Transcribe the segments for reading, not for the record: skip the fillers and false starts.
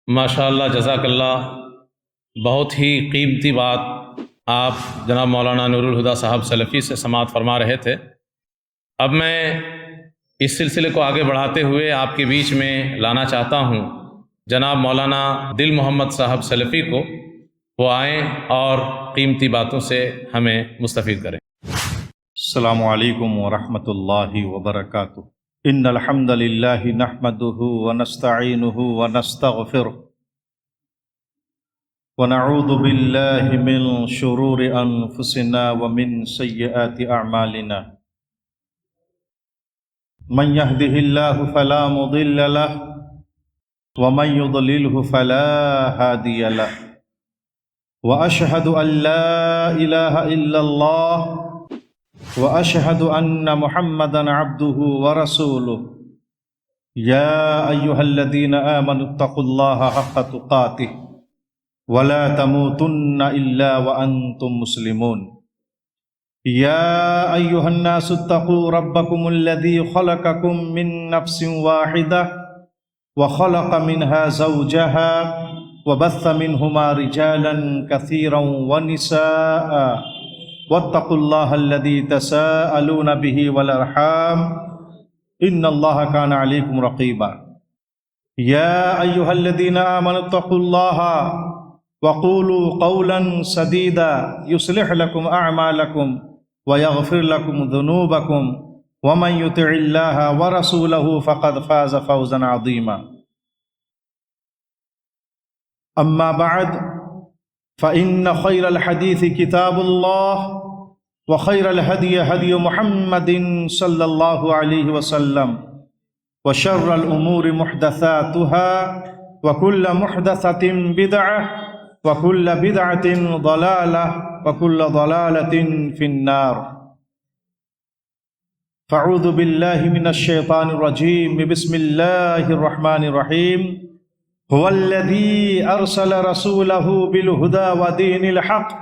ماشاء اللہ، جزاک اللہ۔ بہت ہی قیمتی بات آپ جناب مولانا نور الہدیٰ صاحب سلفی سے سماعت فرما رہے تھے۔ اب میں اس سلسلے کو آگے بڑھاتے ہوئے آپ کے بیچ میں لانا چاہتا ہوں جناب مولانا دل محمد صاحب سلفی کو، وہ آئیں اور قیمتی باتوں سے ہمیں مستفید کریں۔ السلام علیکم ورحمۃ اللہ وبرکاتہ۔ ان الحمد للہ نحمده ونستعینه ونستغفره ونعوذ باللہ من شرور انفسنا ومن سیئات اعمالنا، من يهده الله فلا مضل له ومن يضلله فلا هادي له، واشهد ان لا اله الا الله واشهد ان محمدا عبده ورسوله۔ يا ايها الذين امنوا اتقوا الله حق تقاته ولا تموتن الا وانتم مسلمون۔ يا ايها الناس اتقوا ربكم الذي خلقكم من نفس واحدة وخلق منها زوجها وبث منهما رجالا كثيرا ونساء، واتقوا الله الذي تساءلون به والارحام ان الله كان عليكم رقيبا۔ يا ايها الذين امنوا اتقوا الله وقولوا قولا سديدا يصلح لكم اعمالكم ويغفر لكم ذنوبكم ومن يطع الله ورسوله فقد فاز فوزا عظيما۔ اما بعد فإن خير الحديث كتاب الله وخير الهدي هدي محمد صلى الله عليه وسلم وشر الأمور محدثاتها وكل محدثة بدعة وكل بدعة ضلالة وكل ضلالة في النار۔ فاعوذ بالله من الشيطان الرجيم، بسم الله الرحمن الرحيم۔ هو الذي أرسل رسوله بالهدى ودين الحق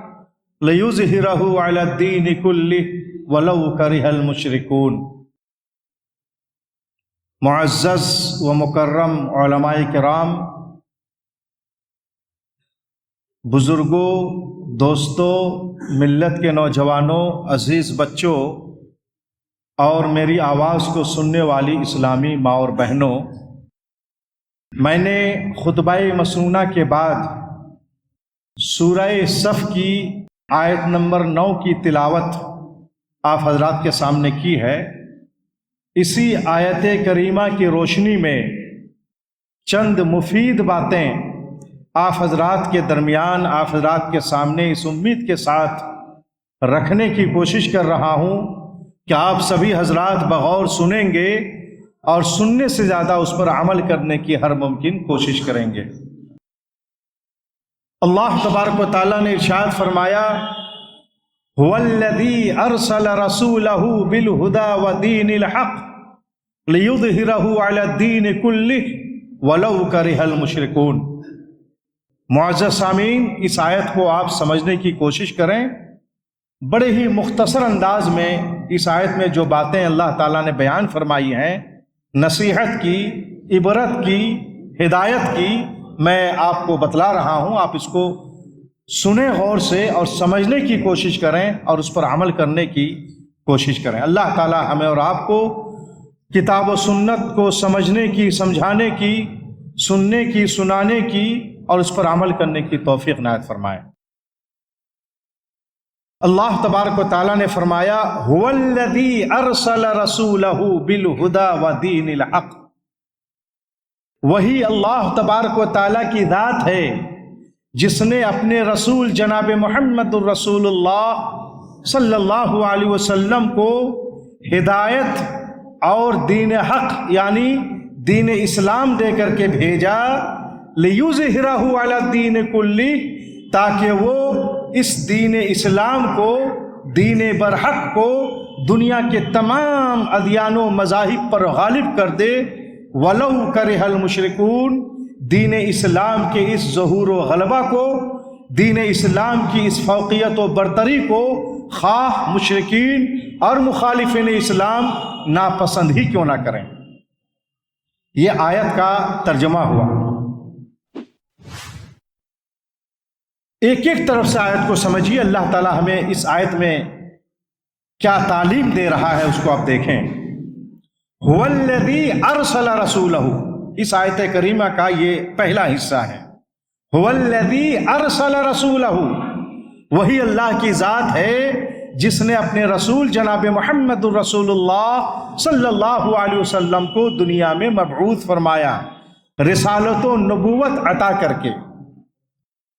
ليظهره على الدين كله ولو كره المشركون۔ معزز و مکرم علماء کرام، بزرگوں، دوستوں، ملت کے نوجوانوں، عزیز بچوں اور میری آواز کو سننے والی اسلامی ماں اور بہنوں، میں نے خطبہ مسنونہ کے بعد سورہ صف کی آیت نمبر 9 کی تلاوت آپ حضرات کے سامنے کی ہے۔ اسی آیت کریمہ کی روشنی میں چند مفید باتیں آپ حضرات کے درمیان، آپ حضرات کے سامنے اس امید کے ساتھ رکھنے کی کوشش کر رہا ہوں کہ آپ سبھی حضرات بغور سنیں گے اور سننے سے زیادہ اس پر عمل کرنے کی ہر ممکن کوشش کریں گے۔ اللہ تبارک و تعالیٰ نے ارشاد فرمایا، هو الذی ارسل رسولہ بالہدی ودین الحق لیظہرہ علی الدین کلہ ولو کرہ المشرکون۔ معزز سامعین، اس آیت کو آپ سمجھنے کی کوشش کریں۔ بڑے ہی مختصر انداز میں اس آیت میں جو باتیں اللہ تعالیٰ نے بیان فرمائی ہیں، نصیحت کی، عبرت کی، ہدایت کی، میں آپ کو بتلا رہا ہوں۔ آپ اس کو سنیں غور سے اور سمجھنے کی کوشش کریں اور اس پر عمل کرنے کی کوشش کریں۔ اللہ تعالیٰ ہمیں اور آپ کو کتاب و سنت کو سمجھنے کی، سمجھانے کی، سننے کی، سنانے کی اور اس پر عمل کرنے کی توفیق عنایت فرمائے۔ اللہ تبارک و تعالیٰ نے فرمایا، هو الذی ارسل رسولہ بالہدی ودین الحق۔ وہی اللہ تبارک و تعالیٰ کی ذات ہے جس نے اپنے رسول جناب محمد الرسول اللہ صلی اللہ علیہ وسلم کو ہدایت اور دین حق یعنی دین اسلام دے کر کے بھیجا، لیظہرہ علی الدین کلہ، تاکہ وہ اس دین اسلام کو، دین برحق کو دنیا کے تمام ادیان و مذاہب پر غالب کر دے، ولو کرہ المشرکون، دین اسلام کے اس ظہور و غلبہ کو، دین اسلام کی اس فوقیت و برتری کو خواہ مشرکین اور مخالفین اسلام ناپسند ہی کیوں نہ کریں۔ یہ آیت کا ترجمہ ہوا۔ ایک ایک طرف سے آیت کو سمجھیے. اللہ تعالیٰ ہمیں اس آیت میں کیا تعلیم دے رہا ہے اس کو آپ دیکھیں. هو الذی ارسل رسولہ، اس آیت کریمہ کا یہ پہلا حصہ ہے. هو الذی ارسل رسولہ، وہی اللہ کی ذات ہے جس نے اپنے رسول جناب محمد الرسول اللہ صلی اللہ علیہ وسلم کو دنیا میں مبعوث فرمایا، رسالت و نبوت عطا کر کے.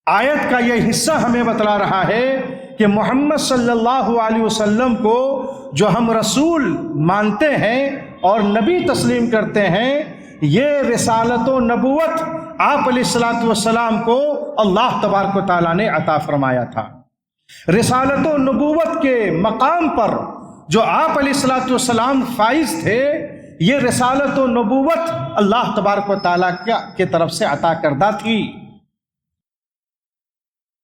آیت کا یہ حصہ ہمیں بتلا رہا ہے کہ محمد صلی اللہ علیہ وسلم کو جو ہم رسول مانتے ہیں اور نبی تسلیم کرتے ہیں، یہ رسالت و نبوت آپ علیہ الصلوۃ والسلام کو اللہ تبارک و تعالیٰ نے عطا فرمایا تھا. رسالت و نبوت کے مقام پر جو آپ علیہ الصلوۃ والسلام فائز تھے، یہ رسالت و نبوت اللہ تبارک و تعالیٰ کی طرف سے عطا کردہ تھی.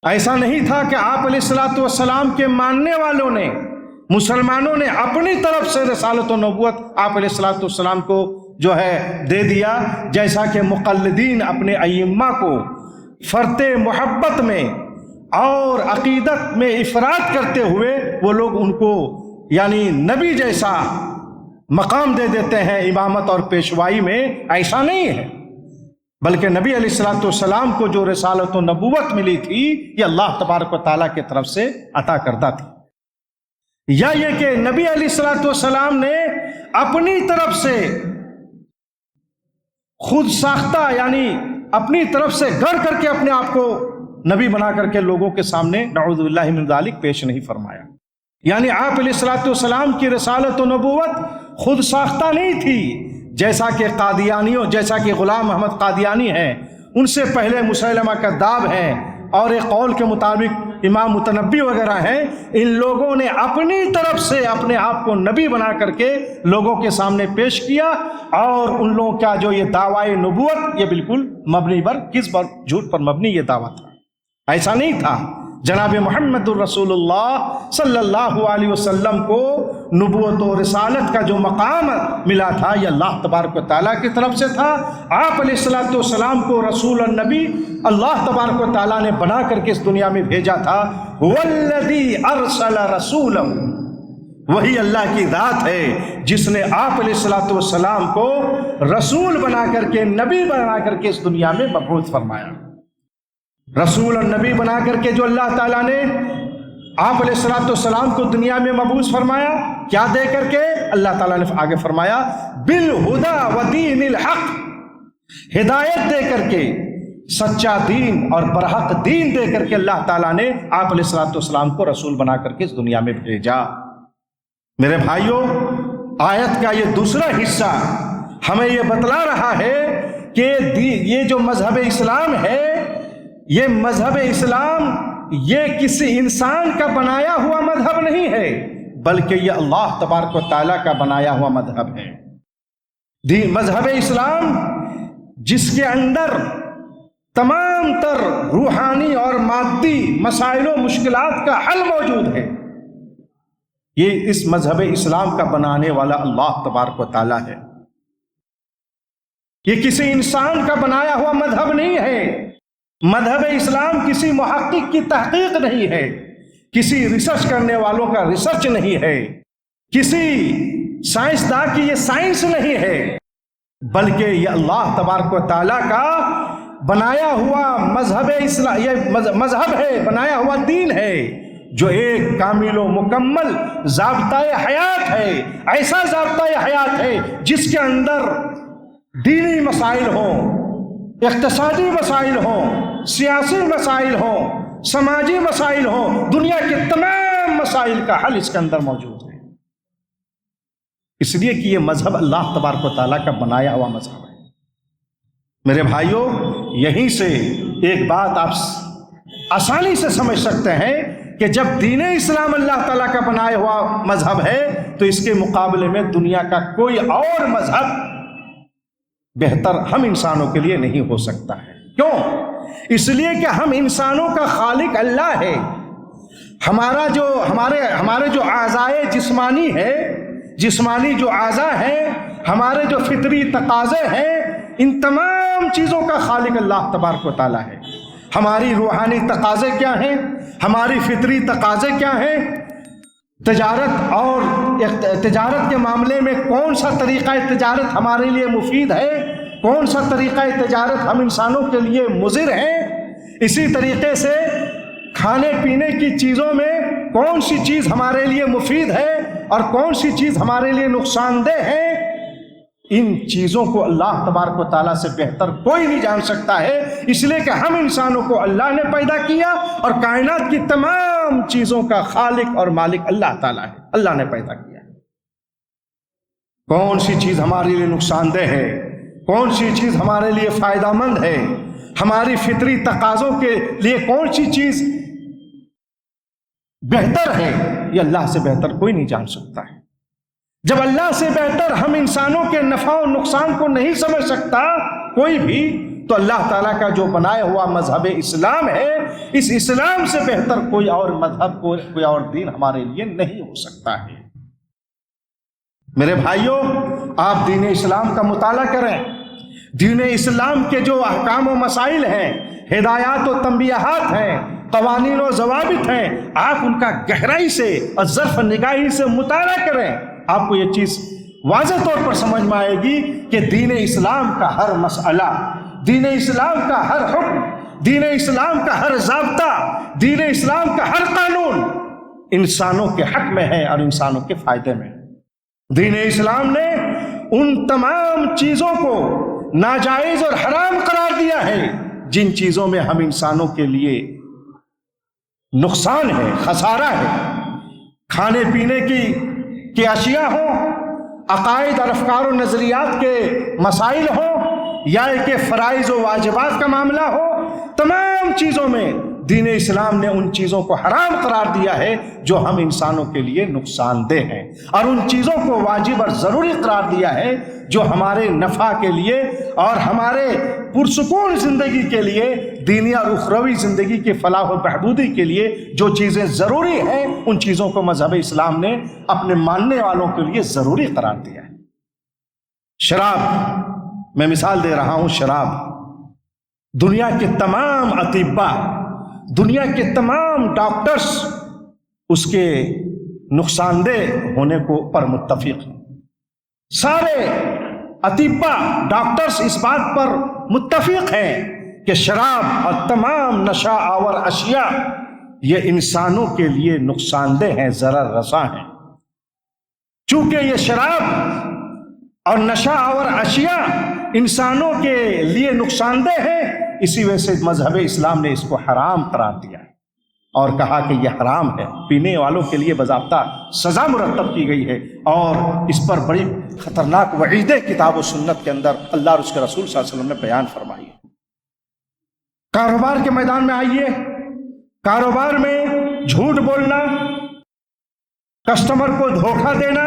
ایسا نہیں تھا کہ آپ علیہ الصلوۃ والسلام کے ماننے والوں نے، مسلمانوں نے اپنی طرف سے رسالت و نبوت آپ علیہ الصلوۃ والسلام کو جو ہے دے دیا، جیسا کہ مقلدین اپنے ائمہ کو فرط محبت میں اور عقیدت میں افراد کرتے ہوئے وہ لوگ ان کو یعنی نبی جیسا مقام دے دیتے ہیں امامت اور پیشوائی میں. ایسا نہیں ہے، بلکہ نبی علیہ الصلوۃ والسلام کو جو رسالت و نبوت ملی تھی یہ اللہ تبارک و تعالیٰ کی طرف سے عطا کردہ تھی. یا یہ کہ نبی علیہ الصلوۃ والسلام نے اپنی طرف سے خود ساختہ یعنی اپنی طرف سے گڑھ کر کے اپنے آپ کو نبی بنا کر کے لوگوں کے سامنے نعوذ باللہ من ذالک پیش نہیں فرمایا. یعنی آپ علیہ الصلوۃ والسلام کی رسالت و نبوت خود ساختہ نہیں تھی، جیسا کہ قادیانیوں، جیسا کہ غلام محمد قادیانی ہیں، ان سے پہلے مسیلمہ کذاب ہیں، اور ایک قول کے مطابق امام متنبی وغیرہ ہیں. ان لوگوں نے اپنی طرف سے اپنے آپ کو نبی بنا کر کے لوگوں کے سامنے پیش کیا، اور ان لوگوں کا جو یہ دعوی نبوت یہ بالکل مبنی پر کس پر؟ جھوٹ پر مبنی یہ دعویٰ تھا. ایسا نہیں تھا. جناب محمد الرسول اللہ صلی اللہ علیہ وسلم کو نبوت و رسالت کا جو مقام ملا تھا یہ اللہ تبارک و تعالیٰ کی طرف سے تھا. آپ علیہ الصلوۃ والسلام کو رسول النبی اللہ تبارک و تعالیٰ نے بنا کر کے اس دنیا میں بھیجا تھا. والذی ارسل رسولہ، وہی اللہ کی ذات ہے جس نے آپ علیہ الصلوۃ والسلام کو رسول بنا کر کے، نبی بنا کر کے اس دنیا میں مبعوث فرمایا. رسول اور نبی بنا کر کے جو اللہ تعالیٰ نے آپ علیہ الصلوۃ والسلام کو دنیا میں مبعوث فرمایا، کیا دے کر کے؟ اللہ تعالیٰ نے آگے فرمایا بالہدا ودین الحق، ہدایت دے کر کے، سچا دین اور برحق دین دے کر کے اللہ تعالیٰ نے آپ علیہ الصلوۃ والسلام کو رسول بنا کر کے اس دنیا میں بھیجا. میرے بھائیوں، آیت کا یہ دوسرا حصہ ہمیں یہ بتلا رہا ہے کہ یہ جو مذہب اسلام ہے، یہ مذہب اسلام یہ کسی انسان کا بنایا ہوا مذہب نہیں ہے، بلکہ یہ اللہ تبارک و تعالیٰ کا بنایا ہوا مذہب ہے. مذہب اسلام جس کے اندر تمام تر روحانی اور مادی مسائل و مشکلات کا حل موجود ہے، یہ اس مذہب اسلام کا بنانے والا اللہ تبارک و تعالیٰ ہے. یہ کسی انسان کا بنایا ہوا مذہب نہیں ہے. مذہب اسلام کسی محقق کی تحقیق نہیں ہے، کسی ریسرچ کرنے والوں کا ریسرچ نہیں ہے، کسی سائنسداں کی یہ سائنس نہیں ہے، بلکہ یہ اللہ تبارک و تعالیٰ کا بنایا ہوا مذہب اسلام، یہ مذہب ہے، بنایا ہوا دین ہے، جو ایک کامل و مکمل ضابطۂ حیات ہے. ایسا ضابطۂ حیات ہے جس کے اندر دینی مسائل ہوں، اقتصادی مسائل ہوں، سیاسی مسائل ہوں، سماجی مسائل ہوں، دنیا کے تمام مسائل کا حل اس کے اندر موجود ہے. اس لیے کہ یہ مذہب اللہ تبارک و تعالیٰ کا بنایا ہوا مذہب ہے. میرے بھائیوں، یہیں سے ایک بات آپ آسانی سے سمجھ سکتے ہیں کہ جب دین اسلام اللہ تعالیٰ کا بنایا ہوا مذہب ہے تو اس کے مقابلے میں دنیا کا کوئی اور مذہب بہتر ہم انسانوں کے لیے نہیں ہو سکتا ہے. کیوں؟ اس لیے کہ ہم انسانوں کا خالق اللہ ہے. ہمارے جو اعضائے جسمانی ہے، جسمانی جو اعضاء ہیں، ہمارے جو فطری تقاضے ہیں، ان تمام چیزوں کا خالق اللہ تبارک و تعالیٰ ہے. ہماری روحانی تقاضے کیا ہیں، ہماری فطری تقاضے کیا ہیں، تجارت کے معاملے میں کون سا طریقہ تجارت ہمارے لیے مفید ہے، کون سا طریقہ تجارت ہم انسانوں کے لیے مضر ہے۔ اسی طریقے سے کھانے پینے کی چیزوں میں کون سی چیز ہمارے لیے مفید ہے اور کون سی چیز ہمارے لیے نقصان دہ ہے، ان چیزوں کو اللہ تبارک و تعالیٰ سے بہتر کوئی نہیں جان سکتا ہے، اس لیے کہ ہم انسانوں کو اللہ نے پیدا کیا اور کائنات کی تمام چیزوں کا خالق اور مالک اللہ تعالیٰ ہے، اللہ نے پیدا کیا۔ کون سی چیز ہمارے لیے نقصان دہ ہے، کون سی چیز ہمارے لیے فائدہ مند ہے، ہماری فطری تقاضوں کے لیے کون سی چیز بہتر ہے، یہ اللہ سے بہتر کوئی نہیں جان سکتا ہے۔ جب اللہ سے بہتر ہم انسانوں کے نفع و نقصان کو نہیں سمجھ سکتا کوئی بھی، تو اللہ تعالیٰ کا جو بنایا ہوا مذہب اسلام ہے، اس اسلام سے بہتر کوئی اور مذہب، کوئی اور دین ہمارے لیے نہیں ہو سکتا ہے۔ میرے بھائیوں، آپ دین اسلام کا مطالعہ کریں۔ دین اسلام کے جو احکام و مسائل ہیں، ہدایات و تنبیہات ہیں، قوانین و ضوابط ہیں، آپ ان کا گہرائی سے اور ظرف نگاہی سے مطالعہ کریں۔ آپ کو یہ چیز واضح طور پر سمجھ میں آئے گی کہ دین اسلام کا ہر مسئلہ، دین اسلام کا ہر حکم، دین اسلام کا ہر ضابطہ، دین اسلام کا ہر قانون انسانوں کے حق میں ہے اور انسانوں کے فائدے میں۔ دین اسلام نے ان تمام چیزوں کو ناجائز اور حرام قرار دیا ہے جن چیزوں میں ہم انسانوں کے لیے نقصان ہے، خسارہ ہے۔ کھانے پینے کی اشیاء ہوں، عقائد اور افکار و نظریات کے مسائل ہوں، یا کہ فرائض و واجبات کا معاملہ ہو، تمام چیزوں میں دین اسلام نے ان چیزوں کو حرام قرار دیا ہے جو ہم انسانوں کے لیے نقصان دہ ہیں، اور ان چیزوں کو واجب اور ضروری قرار دیا ہے جو ہمارے نفع کے لیے اور ہمارے پرسکون زندگی کے لیے، دینی اور اخروی زندگی کی فلاح و بہبودی کے لیے جو چیزیں ضروری ہیں، ان چیزوں کو مذہب اسلام نے اپنے ماننے والوں کے لیے ضروری قرار دیا ہے۔ شراب، میں مثال دے رہا ہوں، شراب، دنیا کے تمام اطباء، دنیا کے تمام ڈاکٹرز اس کے نقصان دہ ہونے کو پر متفق ہیں۔ سارے اطباء، ڈاکٹرز اس بات پر متفق ہیں کہ شراب اور تمام نشہ آور اشیاء یہ انسانوں کے لیے نقصان دہ ہیں، ضرر رساں ہیں۔ چونکہ یہ شراب اور نشہ آور اشیاء انسانوں کے لیے نقصان دہ ہے، اسی وجہ سے مذہب اسلام نے اس کو حرام قرار دیا ہے اور کہا کہ یہ حرام ہے، پینے والوں کے لیے باضابطہ سزا مرتب کی گئی ہے، اور اس پر بڑی خطرناک وعیدیں کتاب و سنت کے اندر اللہ اور اس کے رسول صلی اللہ علیہ وسلم نے بیان فرمائی ہے۔ کاروبار کے میدان میں آئیے، کاروبار میں جھوٹ بولنا، کسٹمر کو دھوکہ دینا،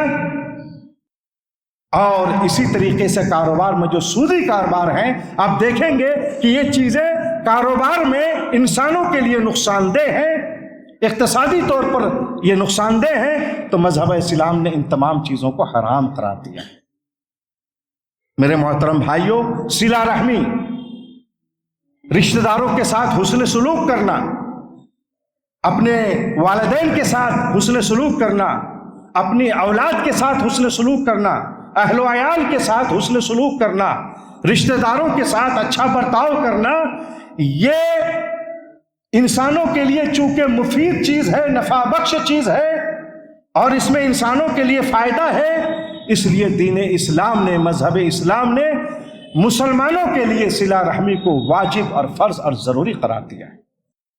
اور اسی طریقے سے کاروبار میں جو سودی کاروبار ہیں، آپ دیکھیں گے کہ یہ چیزیں کاروبار میں انسانوں کے لیے نقصان دہ ہیں، اقتصادی طور پر یہ نقصان دہ ہیں، تو مذہب اسلام نے ان تمام چیزوں کو حرام قرار دیا ہے۔ میرے محترم بھائیوں، صلہ رحمی، رشتہ داروں کے ساتھ حسن سلوک کرنا، اپنے والدین کے ساتھ حسن سلوک کرنا، اپنی اولاد کے ساتھ حسن سلوک کرنا، اہل و عیال کے ساتھ حسن سلوک کرنا، رشتہ داروں کے ساتھ اچھا برتاؤ کرنا، یہ انسانوں کے لیے چونکہ مفید چیز ہے، نفع بخش چیز ہے، اور اس میں انسانوں کے لیے فائدہ ہے، اس لیے دین اسلام نے، مذہب اسلام نے مسلمانوں کے لیے صلہ رحمی کو واجب اور فرض اور ضروری قرار دیا ہے۔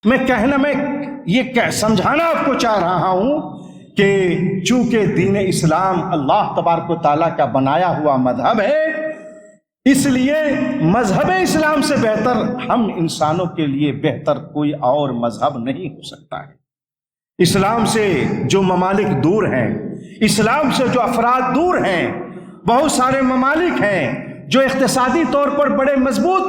میں یہ سمجھانا آپ کو چاہ رہا ہوں کہ چونکہ دین اسلام اللہ تبارک و تعالیٰ کا بنایا ہوا مذہب ہے، اس لیے مذہب اسلام سے بہتر ہم انسانوں کے لیے بہتر کوئی اور مذہب نہیں ہو سکتا ہے۔ اسلام سے جو ممالک دور ہیں، اسلام سے جو افراد دور ہیں، بہت سارے ممالک ہیں جو اقتصادی طور پر بڑے مضبوط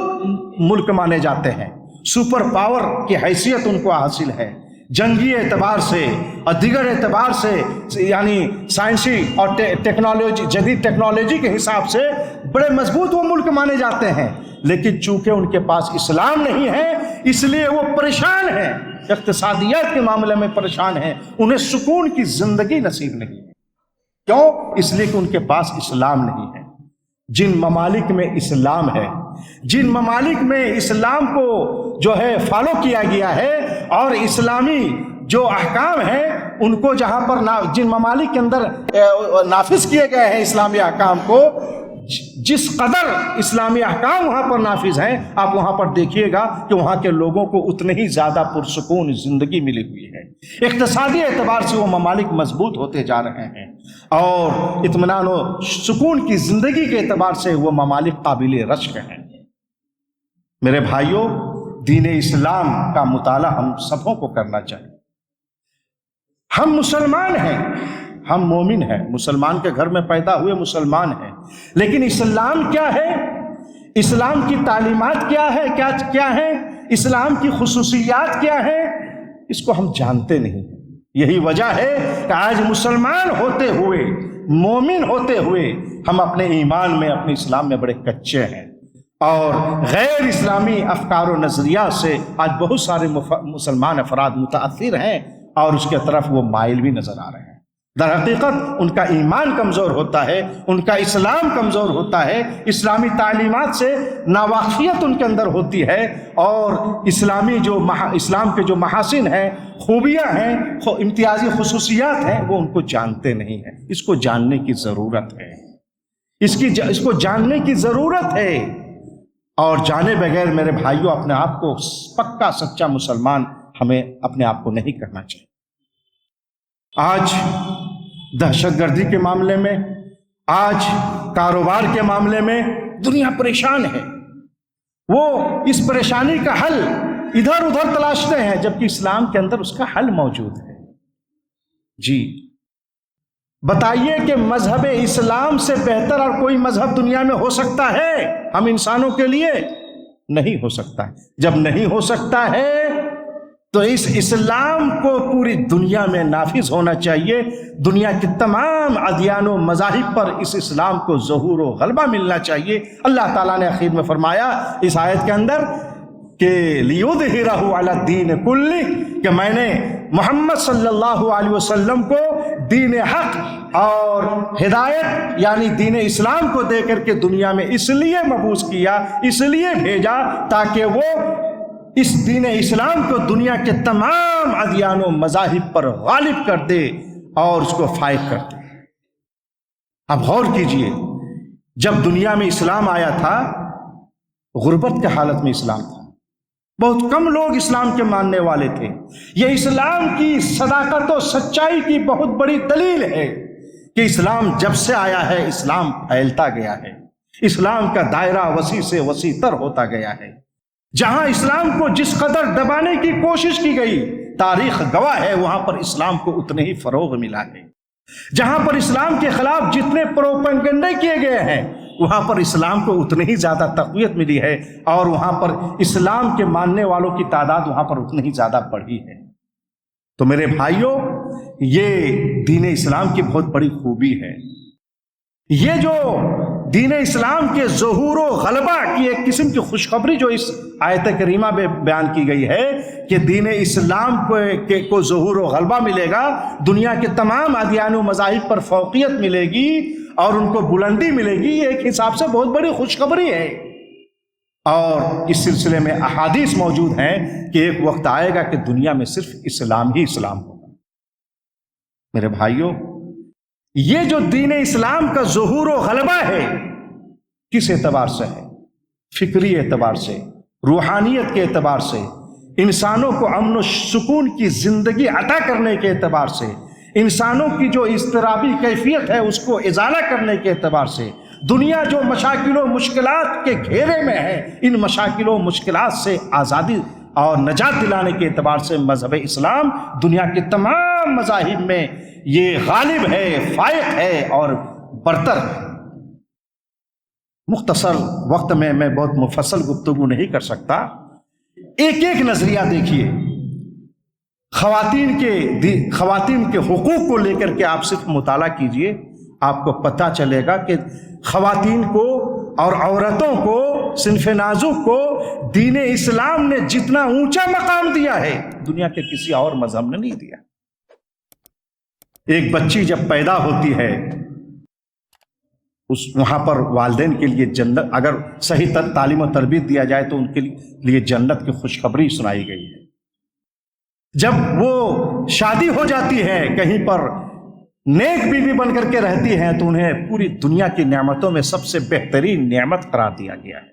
ملک مانے جاتے ہیں، سپر پاور کی حیثیت ان کو حاصل ہے، جنگی اعتبار سے اور دیگر اعتبار سے، یعنی سائنسی اور ٹیکنالوجی، جدید ٹیکنالوجی کے حساب سے بڑے مضبوط وہ ملک مانے جاتے ہیں، لیکن چونکہ ان کے پاس اسلام نہیں ہے اس لیے وہ پریشان ہیں، اقتصادیات کے معاملے میں پریشان ہیں، انہیں سکون کی زندگی نصیب نہیں ہے۔ کیوں؟ اس لیے کہ ان کے پاس اسلام نہیں ہے۔ جن ممالک میں اسلام ہے، جن ممالک میں اسلام کو جو ہے فالو کیا گیا ہے اور اسلامی جو احکام ہیں ان کو جہاں پر جن ممالک کے اندر نافذ کیے گئے ہیں اسلامی احکام کو، جس قدر اسلامی احکام وہاں پر نافذ ہیں، آپ وہاں پر دیکھیے گا کہ وہاں کے لوگوں کو اتنے ہی زیادہ پرسکون زندگی ملی ہوئی ہے۔ اقتصادی اعتبار سے وہ ممالک مضبوط ہوتے جا رہے ہیں اور اطمینان و سکون کی زندگی کے اعتبار سے وہ ممالک قابل رشک ہیں۔ میرے بھائیوں، دین اسلام کا مطالعہ ہم سبوں کو کرنا چاہیے۔ ہم مسلمان ہیں، ہم مومن ہیں، مسلمان کے گھر میں پیدا ہوئے مسلمان ہیں، لیکن اسلام کیا ہے؟ اسلام کی تعلیمات کیا ہے؟ کیا ہے؟ اسلام کی خصوصیات کیا ہیں؟ اس کو ہم جانتے نہیں ہیں۔ یہی وجہ ہے کہ آج مسلمان ہوتے ہوئے، مومن ہوتے ہوئے ہم اپنے ایمان میں، اپنے اسلام میں بڑے کچے ہیں اور غیر اسلامی افکار و نظریات سے آج بہت سارے مسلمان افراد متاثر ہیں اور اس کے طرف وہ مائل بھی نظر آ رہے ہیں۔ در حقیقت ان کا ایمان کمزور ہوتا ہے، ان کا اسلام کمزور ہوتا ہے، اسلامی تعلیمات سے ناواقفیت ان کے اندر ہوتی ہے اور اسلام کے جو محاسن ہیں، خوبیاں ہیں، امتیازی خصوصیات ہیں، وہ ان کو جانتے نہیں ہیں۔ اس کو جاننے کی ضرورت ہے، اس کو جاننے کی ضرورت ہے اور جانے بغیر میرے بھائیوں اپنے آپ کو پکا سچا مسلمان ہمیں اپنے آپ کو نہیں کرنا چاہیے۔ آج دہشت گردی کے معاملے میں، آج کاروبار کے معاملے میں دنیا پریشان ہے، وہ اس پریشانی کا حل ادھر ادھر تلاشتے ہیں جبکہ اسلام کے اندر اس کا حل موجود ہے۔ جی بتائیے کہ مذہب اسلام سے بہتر اور کوئی مذہب دنیا میں ہو سکتا ہے ہم انسانوں کے لیے؟ نہیں ہو سکتا ہے۔ جب نہیں ہو سکتا ہے تو اس اسلام کو پوری دنیا میں نافذ ہونا چاہیے، دنیا کے تمام ادیان و مذاہب پر اس اسلام کو ظہور و غلبہ ملنا چاہیے۔ اللہ تعالیٰ نے آخر میں فرمایا اس آیت کے اندر کہ لِيُظْهِرَهُ عَلَى الدِّينِ كُلِّهِ، کہ میں نے محمد صلی اللہ علیہ وسلم کو دین حق اور ہدایت یعنی دین اسلام کو دے کر کے دنیا میں اس لیے مبعوث کیا، اس لیے بھیجا تاکہ وہ اس دین اسلام کو دنیا کے تمام ادیان و مذاہب پر غالب کر دے اور اس کو فائق کر دے۔ اب غور کیجئے، جب دنیا میں اسلام آیا تھا غربت کی حالت میں اسلام تھا، بہت کم لوگ اسلام کے ماننے والے تھے۔ یہ اسلام کی صداقت و سچائی کی بہت بڑی دلیل ہے کہ اسلام جب سے آیا ہے اسلام پھیلتا گیا ہے، اسلام کا دائرہ وسیع سے وسیع تر ہوتا گیا ہے۔ جہاں اسلام کو جس قدر دبانے کی کوشش کی گئی، تاریخ گواہ ہے وہاں پر اسلام کو اتنے ہی فروغ ملا ہے۔ جہاں پر اسلام کے خلاف جتنے پروپیگنڈے کیے گئے ہیں وہاں پر اسلام کو اتنی ہی زیادہ تقویت ملی ہے اور وہاں پر اسلام کے ماننے والوں کی تعداد وہاں پر اتنی ہی زیادہ بڑھی ہے۔ تو میرے بھائیوں، یہ دین اسلام کی بہت بڑی خوبی ہے۔ یہ جو دین اسلام کے ظہور و غلبہ کی ایک قسم کی خوشخبری جو اس آیت کریمہ میں بیان کی گئی ہے کہ دین اسلام کو ظہور و غلبہ ملے گا، دنیا کے تمام ادیان و مذاہب پر فوقیت ملے گی اور ان کو بلندی ملے گی، یہ ایک حساب سے بہت بڑی خوشخبری ہے۔ اور اس سلسلے میں احادیث موجود ہیں کہ ایک وقت آئے گا کہ دنیا میں صرف اسلام ہی اسلام ہوگا۔ میرے بھائیوں، یہ جو دین اسلام کا ظہور و غلبہ ہے کس اعتبار سے ہے؟ فکری اعتبار سے، روحانیت کے اعتبار سے، انسانوں کو امن و سکون کی زندگی عطا کرنے کے اعتبار سے، انسانوں کی جو اضطرابی کیفیت ہے اس کو ازالہ کرنے کے اعتبار سے، دنیا جو مشاکل و مشکلات کے گھیرے میں ہے ان مشاکل و مشکلات سے آزادی اور نجات دلانے کے اعتبار سے مذہب اسلام دنیا کے تمام مذاہب میں یہ غالب ہے، فائق ہے اور برتر ہے۔ مختصر وقت میں بہت مفصل گفتگو نہیں کر سکتا، ایک ایک نظریہ دیکھیے۔ خواتین کے حقوق کو لے کر کے آپ صرف مطالعہ کیجئے، آپ کو پتہ چلے گا کہ خواتین کو اور عورتوں کو صنف نازک کو دین اسلام نے جتنا اونچا مقام دیا ہے دنیا کے کسی اور مذہب نے نہیں دیا۔ ایک بچی جب پیدا ہوتی ہے وہاں پر والدین کے لیے جنت، اگر صحیح تعلیم و تربیت دیا جائے تو ان کے لیے جنت کی خوشخبری سنائی گئی ہے۔ جب وہ شادی ہو جاتی ہے کہیں پر نیک بیوی بن کر کے رہتی ہیں تو انہیں پوری دنیا کی نعمتوں میں سب سے بہترین نعمت قرار دیا گیا ہے۔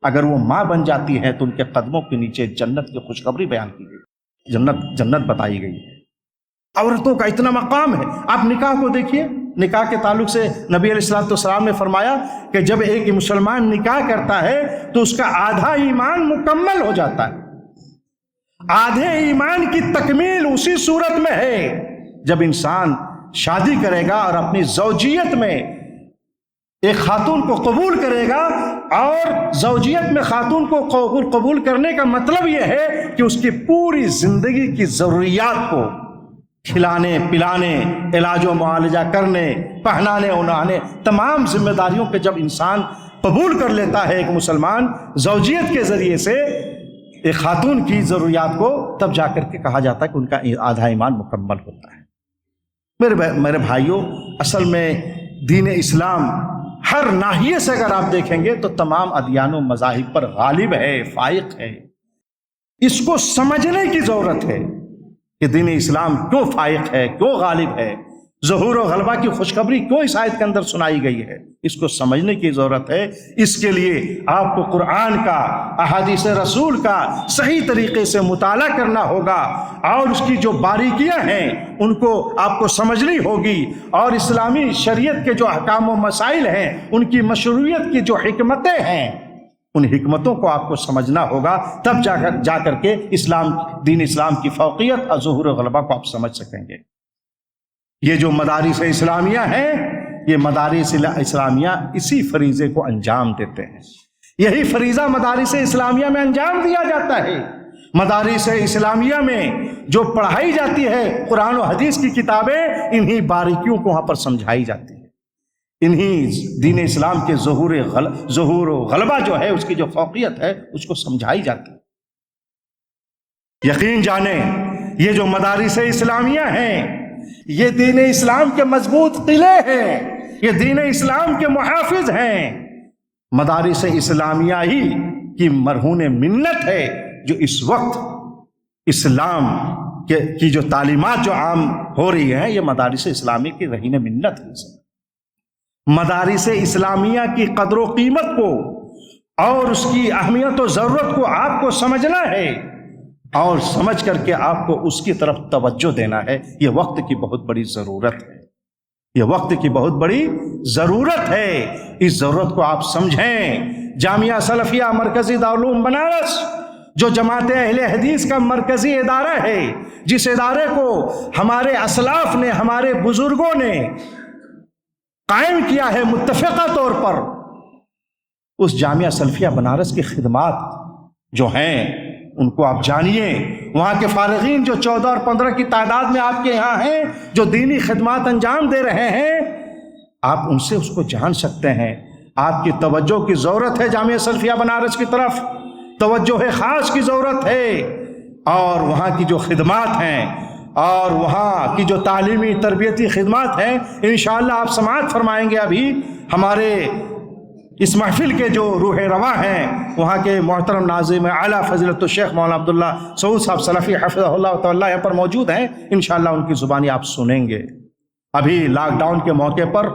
اگر وہ ماں بن جاتی ہے تو ان کے قدموں کے نیچے جنت کی خوشخبری بیان کی گئی، جنت بتائی گئی ہے۔ عورتوں کا اتنا مقام ہے۔ آپ نکاح کو دیکھیے، نکاح کے تعلق سے نبی علیہ السلام نے فرمایا کہ جب ایک مسلمان نکاح کرتا ہے تو اس کا آدھا ایمان مکمل ہو جاتا ہے۔ آدھے ایمان کی تکمیل اسی صورت میں ہے جب انسان شادی کرے گا اور اپنی زوجیت میں ایک خاتون کو قبول کرے گا، اور زوجیت میں خاتون کو قبول کرنے کا مطلب یہ ہے کہ اس کی پوری زندگی کی ضروریات کو کھلانے پلانے، علاج و معالجہ کرنے، پہنانے اڑانے، تمام ذمہ داریوں پہ جب انسان قبول کر لیتا ہے ایک مسلمان زوجیت کے ذریعے سے ایک خاتون کی ضروریات کو، تب جا کر کے کہا جاتا ہے کہ ان کا آدھا ایمان مکمل ہوتا ہے۔ میرے بھائیوں، اصل میں دین اسلام ہر ناحیے سے اگر آپ دیکھیں گے تو تمام ادیان و مذاہب پر غالب ہے، فائق ہے۔ اس کو سمجھنے کی ضرورت ہے کہ دین اسلام کیوں فائق ہے، کیوں غالب ہے، ظہور و غلبہ کی خوشخبری کیوں اس آیت کے اندر سنائی گئی ہے، اس کو سمجھنے کی ضرورت ہے۔ اس کے لیے آپ کو قرآن کا، احادیث رسول کا صحیح طریقے سے مطالعہ کرنا ہوگا، اور اس کی جو باریکیاں ہیں ان کو آپ کو سمجھنی ہوگی، اور اسلامی شریعت کے جو احکام و مسائل ہیں ان کی مشروعیت کی جو حکمتیں ہیں ان حکمتوں کو آپ کو سمجھنا ہوگا، تب جا کر کے دین اسلام کی فوقیت اور ظہور و غلبہ کو آپ سمجھ سکیں گے۔ یہ جو مدارس اسلامیہ ہیں، یہ مدارس اسلامیہ اسی فریضے کو انجام دیتے ہیں۔ یہی فریضہ مدارس اسلامیہ میں انجام دیا جاتا ہے۔ مدارس اسلامیہ میں جو پڑھائی جاتی ہے قرآن و حدیث کی کتابیں، انہی باریکیوں کو وہاں پر سمجھائی جاتی ہے، انہی دین اسلام کے ظہور و غلبہ جو ہے، اس کی جو فوقیت ہے، اس کو سمجھائی جاتی ہے۔ یقین جانیں یہ جو مدارس اسلامیہ ہیں یہ دین اسلام کے مضبوط قلعے ہیں، یہ دین اسلام کے محافظ ہیں۔ مدارس اسلامیہ ہی کی مرہون منت ہے جو اس وقت اسلام کی جو تعلیمات جو عام ہو رہی ہیں، یہ مدارس اسلامی کی رہین منت ہے۔ مدارس اسلامیہ کی قدر و قیمت کو اور اس کی اہمیت و ضرورت کو آپ کو سمجھنا ہے، اور سمجھ کر کے آپ کو اس کی طرف توجہ دینا ہے۔ یہ وقت کی بہت بڑی ضرورت ہے، یہ وقت کی بہت بڑی ضرورت ہے۔ اس ضرورت کو آپ سمجھیں۔ جامعہ سلفیہ مرکزی دارالعلوم بنارس جو جماعت اہل حدیث کا مرکزی ادارہ ہے، جس ادارے کو ہمارے اسلاف نے، ہمارے بزرگوں نے قائم کیا ہے متفقہ طور پر، اس جامعہ سلفیہ بنارس کی خدمات جو ہیں ان کو آپ جانیے۔ وہاں کے فارغین جو 14 اور 15 کی تعداد میں آپ کے یہاں ہیں، جو دینی خدمات انجام دے رہے ہیں، آپ ان سے اس کو جان سکتے ہیں۔ آپ کی توجہ کی ضرورت ہے جامعہ سلفیہ بنارس کی طرف، توجہ خاص کی ضرورت ہے، اور وہاں کی جو خدمات ہیں اور وہاں کی جو تعلیمی تربیتی خدمات ہیں، انشاءاللہ آپ سماعت فرمائیں گے۔ ابھی ہمارے اس محفل کے جو روح رواں ہیں، وہاں کے محترم ناظم اعلیٰ فضیلت الشیخ مولانا عبداللہ سعود صاحب سلفی حفظہ اللہ تعالیٰ یہاں پر موجود ہیں، انشاءاللہ ان کی زبانی آپ سنیں گے۔ ابھی لاک ڈاؤن کے موقع پر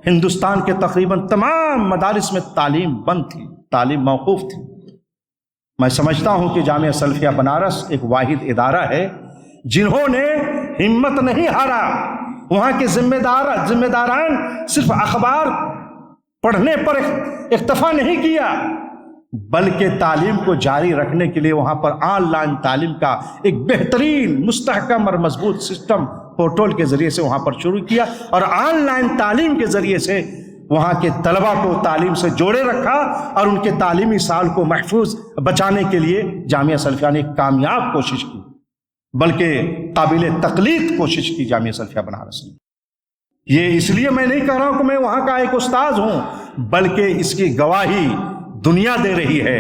ہندوستان کے تقریباً تمام مدارس میں تعلیم بند تھی، تعلیم موقوف تھی۔ میں سمجھتا ہوں کہ جامعہ سلفیہ بنارس ایک واحد ادارہ ہے جنہوں نے ہمت نہیں ہارا۔ وہاں کے ذمہ داران صرف اخبار پڑھنے پر اکتفا نہیں کیا، بلکہ تعلیم کو جاری رکھنے کے لیے وہاں پر آن لائن تعلیم کا ایک بہترین مستحکم اور مضبوط سسٹم پورٹل کے ذریعے سے وہاں پر شروع کیا، اور آن لائن تعلیم کے ذریعے سے وہاں کے طلبہ کو تعلیم سے جوڑے رکھا، اور ان کے تعلیمی سال کو محفوظ بچانے کے لیے جامعہ سلفیہ نے ایک کامیاب کوشش کی، بلکہ قابل تقلید کوشش کی جامعہ سلفیہ بنارس نے۔ یہ اس لیے میں نہیں کہہ رہا ہوں کہ میں وہاں کا ایک استاذ ہوں، بلکہ اس کی گواہی دنیا دے رہی ہے،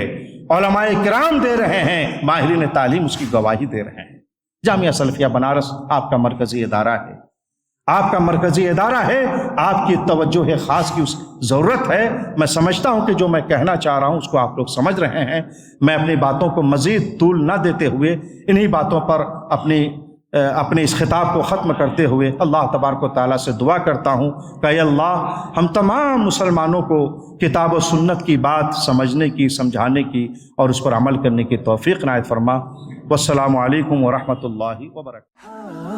علماء کرام دے رہے ہیں، ماہرین تعلیم اس کی گواہی دے رہے ہیں۔ جامعہ سلفیہ بنارس آپ کا مرکزی ادارہ ہے، آپ کا مرکزی ادارہ ہے، آپ کی توجہ خاص کی اس ضرورت ہے۔ میں سمجھتا ہوں کہ جو میں کہنا چاہ رہا ہوں اس کو آپ لوگ سمجھ رہے ہیں۔ میں اپنی باتوں کو مزید طول نہ دیتے ہوئے انہی باتوں پر اپنے اس خطاب کو ختم کرتے ہوئے اللہ تبارک و تعالیٰ سے دعا کرتا ہوں کہ اے اللہ ہم تمام مسلمانوں کو کتاب و سنت کی بات سمجھنے کی، سمجھانے کی اور اس پر عمل کرنے کی توفیق عنایت فرما۔ والسلام علیکم ورحمۃ اللہ وبرکاتہ۔